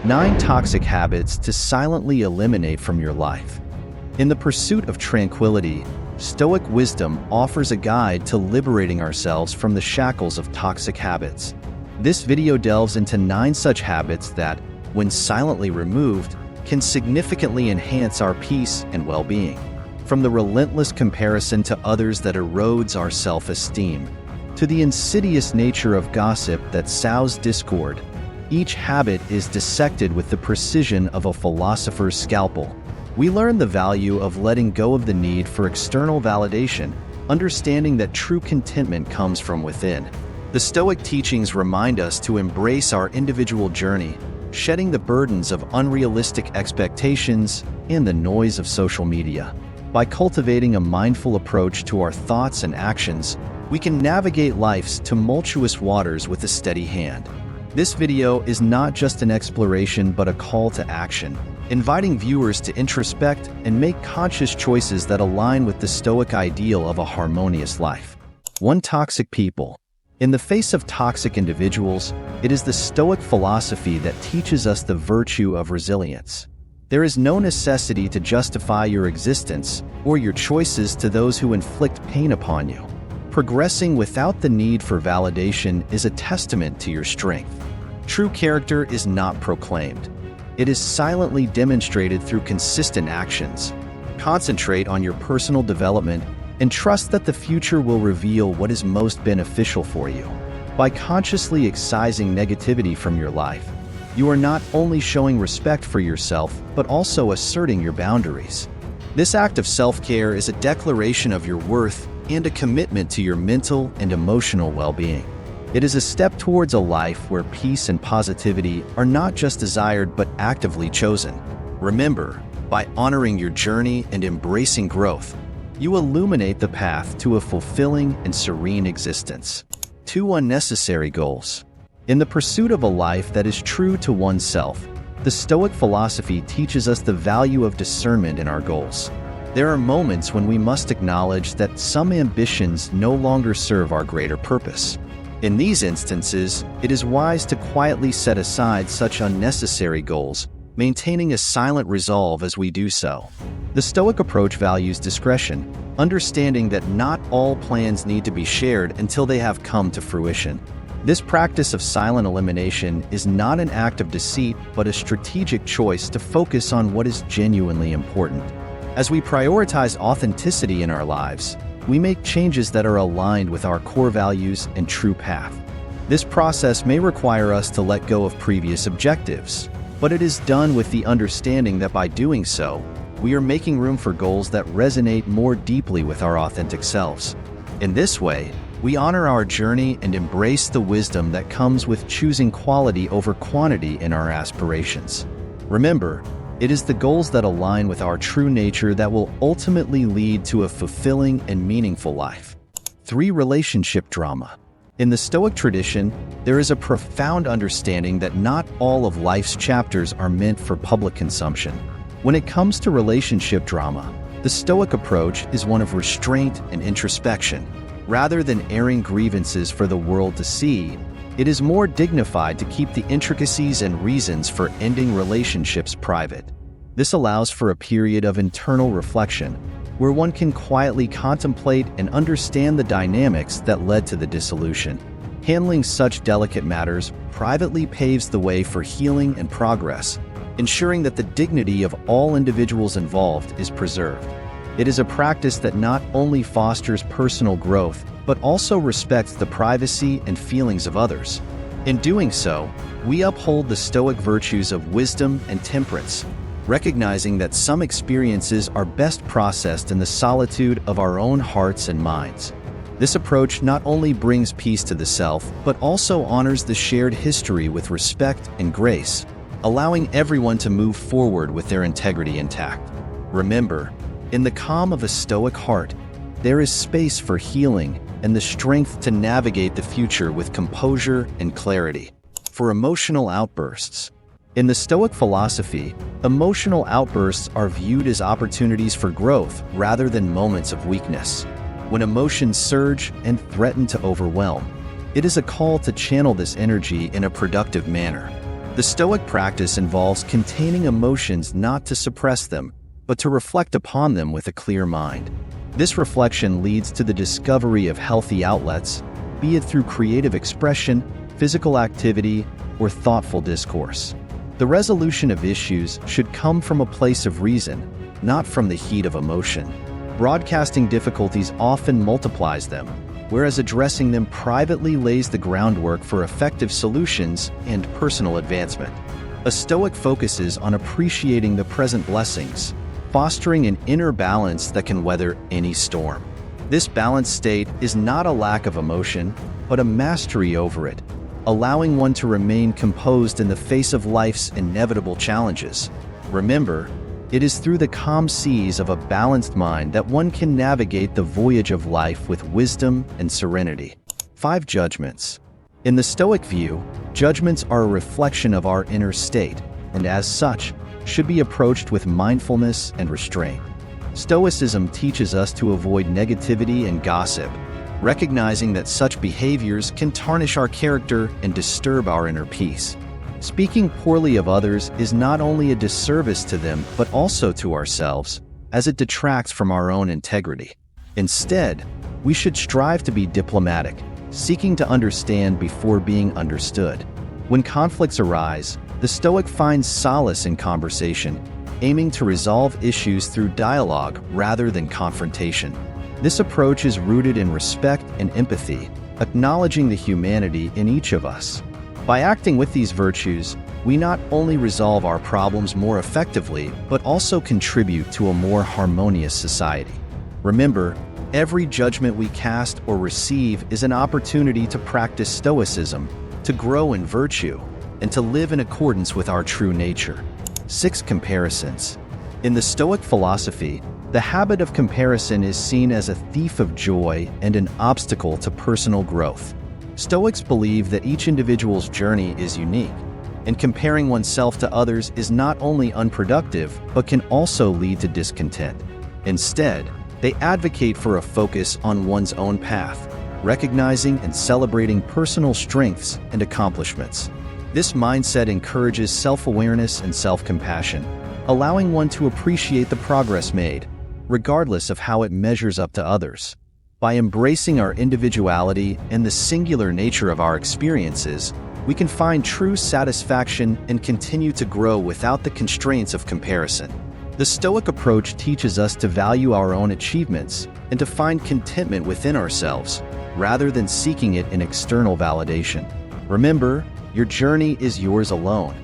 9 toxic habits to silently eliminate from your life. In the pursuit of tranquility, Stoic wisdom offers a guide to liberating ourselves from the shackles of toxic habits. This video delves into 9 such habits that, when silently removed, can significantly enhance our peace and well-being. From the relentless comparison to others that erodes our self-esteem, to the insidious nature of gossip that sows discord, each habit is dissected with the precision of a philosopher's scalpel. We learn the value of letting go of the need for external validation, understanding that true contentment comes from within. The Stoic teachings remind us to embrace our individual journey, shedding the burdens of unrealistic expectations and the noise of social media. By cultivating a mindful approach to our thoughts and actions, we can navigate life's tumultuous waters with a steady hand. This video is not just an exploration but a call to action, inviting viewers to introspect and make conscious choices that align with the Stoic ideal of a harmonious life. 1. Toxic people. In the face of toxic individuals, it is the Stoic philosophy that teaches us the virtue of resilience. There is no necessity to justify your existence or your choices to those who inflict pain upon you. Progressing without the need for validation is a testament to your strength. True character is not proclaimed. It is silently demonstrated through consistent actions. Concentrate on your personal development and trust that the future will reveal what is most beneficial for you. By consciously excising negativity from your life, you are not only showing respect for yourself, but also asserting your boundaries. This act of self-care is a declaration of your worth and a commitment to your mental and emotional well-being. It is a step towards a life where peace and positivity are not just desired but actively chosen. Remember, by honoring your journey and embracing growth, you illuminate the path to a fulfilling and serene existence. 2. Unnecessary goals. In the pursuit of a life that is true to oneself, the Stoic philosophy teaches us the value of discernment in our goals. There are moments when we must acknowledge that some ambitions no longer serve our greater purpose. In these instances, it is wise to quietly set aside such unnecessary goals, maintaining a silent resolve as we do so. The Stoic approach values discretion, understanding that not all plans need to be shared until they have come to fruition. This practice of silent elimination is not an act of deceit, but a strategic choice to focus on what is genuinely important. As we prioritize authenticity in our lives, we make changes that are aligned with our core values and true path. This process may require us to let go of previous objectives, but it is done with the understanding that by doing so, we are making room for goals that resonate more deeply with our authentic selves. In this way, we honor our journey and embrace the wisdom that comes with choosing quality over quantity in our aspirations. Remember, it is the goals that align with our true nature that will ultimately lead to a fulfilling and meaningful life. 3. Relationship drama. In the Stoic tradition, there is a profound understanding that not all of life's chapters are meant for public consumption. When it comes to relationship drama, the Stoic approach is one of restraint and introspection. Rather than airing grievances for the world to see, it is more dignified to keep the intricacies and reasons for ending relationships private. This allows for a period of internal reflection, where one can quietly contemplate and understand the dynamics that led to the dissolution. Handling such delicate matters privately paves the way for healing and progress, ensuring that the dignity of all individuals involved is preserved. It is a practice that not only fosters personal growth, but also respects the privacy and feelings of others. In doing so, we uphold the Stoic virtues of wisdom and temperance, recognizing that some experiences are best processed in the solitude of our own hearts and minds. This approach not only brings peace to the self, but also honors the shared history with respect and grace, allowing everyone to move forward with their integrity intact. Remember, in the calm of a Stoic heart, there is space for healing and the strength to navigate the future with composure and clarity. For emotional outbursts. In the Stoic philosophy, emotional outbursts are viewed as opportunities for growth rather than moments of weakness. When emotions surge and threaten to overwhelm, it is a call to channel this energy in a productive manner. The Stoic practice involves containing emotions not to suppress them, but to reflect upon them with a clear mind. This reflection leads to the discovery of healthy outlets, be it through creative expression, physical activity, or thoughtful discourse. The resolution of issues should come from a place of reason, not from the heat of emotion. Broadcasting difficulties often multiplies them, whereas addressing them privately lays the groundwork for effective solutions and personal advancement. A Stoic focuses on appreciating the present blessings, fostering an inner balance that can weather any storm. This balanced state is not a lack of emotion, but a mastery over it, allowing one to remain composed in the face of life's inevitable challenges. Remember, it is through the calm seas of a balanced mind that one can navigate the voyage of life with wisdom and serenity. 5 judgments. In the Stoic view, judgments are a reflection of our inner state, and as such, should be approached with mindfulness and restraint. Stoicism teaches us to avoid negativity and gossip, recognizing that such behaviors can tarnish our character and disturb our inner peace. Speaking poorly of others is not only a disservice to them, but also to ourselves, as it detracts from our own integrity. Instead, we should strive to be diplomatic, seeking to understand before being understood. When conflicts arise, the Stoic finds solace in conversation, aiming to resolve issues through dialogue rather than confrontation. This approach is rooted in respect and empathy, acknowledging the humanity in each of us. By acting with these virtues, we not only resolve our problems more effectively, but also contribute to a more harmonious society. Remember, every judgment we cast or receive is an opportunity to practice Stoicism, to grow in virtue, and to live in accordance with our true nature. 6 comparisons. In the Stoic philosophy, the habit of comparison is seen as a thief of joy and an obstacle to personal growth. Stoics believe that each individual's journey is unique, and comparing oneself to others is not only unproductive, but can also lead to discontent. Instead, they advocate for a focus on one's own path, recognizing and celebrating personal strengths and accomplishments. This mindset encourages self-awareness and self-compassion, allowing one to appreciate the progress made, regardless of how it measures up to others. By embracing our individuality and the singular nature of our experiences, we can find true satisfaction and continue to grow without the constraints of comparison. The Stoic approach teaches us to value our own achievements and to find contentment within ourselves, rather than seeking it in external validation. Remember, your journey is yours alone,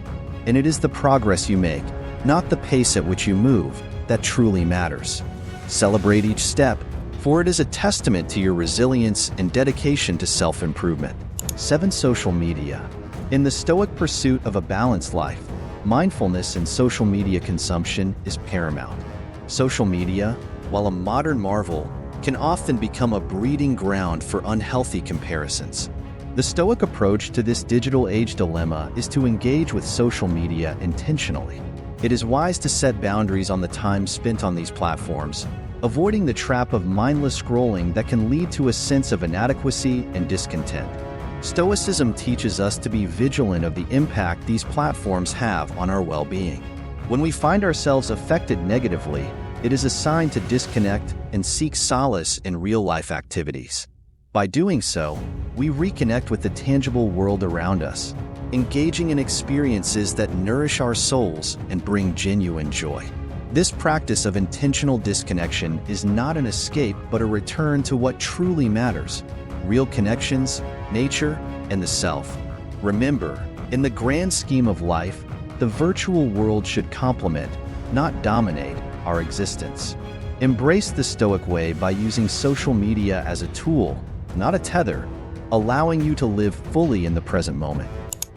and it is the progress you make, not the pace at which you move, that truly matters. Celebrate each step, for it is a testament to your resilience and dedication to self-improvement. 7 social media. In the Stoic pursuit of a balanced life, mindfulness in social media consumption is paramount. Social media, while a modern marvel, can often become a breeding ground for unhealthy comparisons. The Stoic approach to this digital age dilemma is to engage with social media intentionally. It is wise to set boundaries on the time spent on these platforms, avoiding the trap of mindless scrolling that can lead to a sense of inadequacy and discontent. Stoicism teaches us to be vigilant of the impact these platforms have on our well-being. When we find ourselves affected negatively, it is a sign to disconnect and seek solace in real-life activities. By doing so, we reconnect with the tangible world around us, engaging in experiences that nourish our souls and bring genuine joy. This practice of intentional disconnection is not an escape but a return to what truly matters: real connections, nature, and the self. Remember, in the grand scheme of life, the virtual world should complement, not dominate, our existence. Embrace the Stoic way by using social media as a tool, not a tether, allowing you to live fully in the present moment.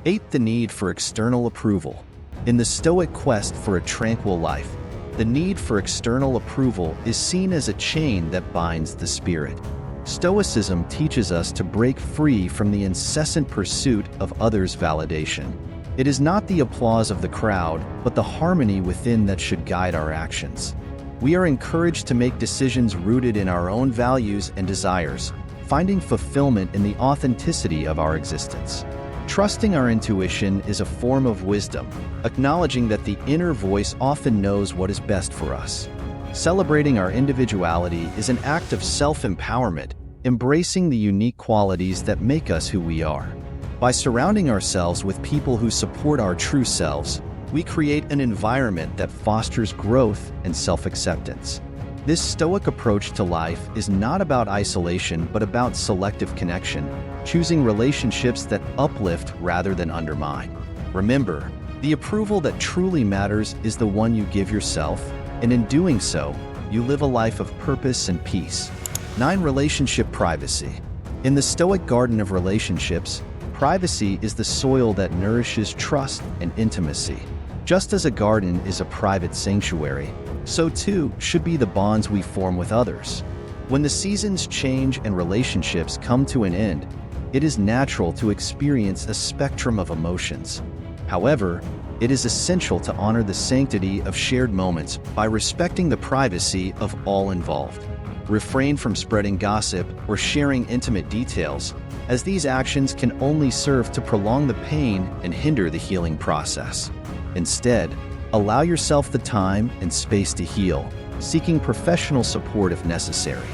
8. The need for external approval. In the Stoic quest for a tranquil life, the need for external approval is seen as a chain that binds the spirit. Stoicism teaches us to break free from the incessant pursuit of others' validation. It is not the applause of the crowd, but the harmony within that should guide our actions. We are encouraged to make decisions rooted in our own values and desires, finding fulfillment in the authenticity of our existence. Trusting our intuition is a form of wisdom, acknowledging that the inner voice often knows what is best for us. Celebrating our individuality is an act of self-empowerment, embracing the unique qualities that make us who we are. By surrounding ourselves with people who support our true selves, we create an environment that fosters growth and self-acceptance. This Stoic approach to life is not about isolation but about selective connection, choosing relationships that uplift rather than undermine. Remember, the approval that truly matters is the one you give yourself, and in doing so, you live a life of purpose and peace. 9. Relationship privacy. In the Stoic garden of relationships, privacy is the soil that nourishes trust and intimacy. Just as a garden is a private sanctuary, so too should be the bonds we form with others. When the seasons change and relationships come to an end, it is natural to experience a spectrum of emotions. However, it is essential to honor the sanctity of shared moments by respecting the privacy of all involved. Refrain from spreading gossip or sharing intimate details, as these actions can only serve to prolong the pain and hinder the healing process. Instead, allow yourself the time and space to heal, seeking professional support if necessary.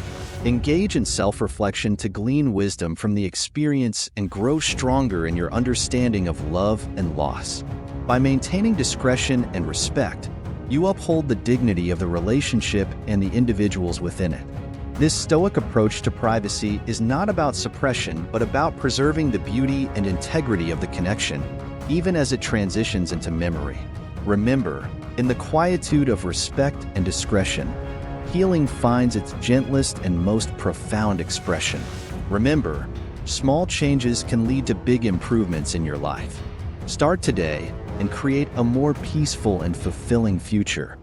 Engage in self-reflection to glean wisdom from the experience and grow stronger in your understanding of love and loss. By maintaining discretion and respect, you uphold the dignity of the relationship and the individuals within it. This Stoic approach to privacy is not about suppression, but about preserving the beauty and integrity of the connection, even as it transitions into memory. Remember, in the quietude of respect and discretion, healing finds its gentlest and most profound expression. Remember, small changes can lead to big improvements in your life. Start today and create a more peaceful and fulfilling future.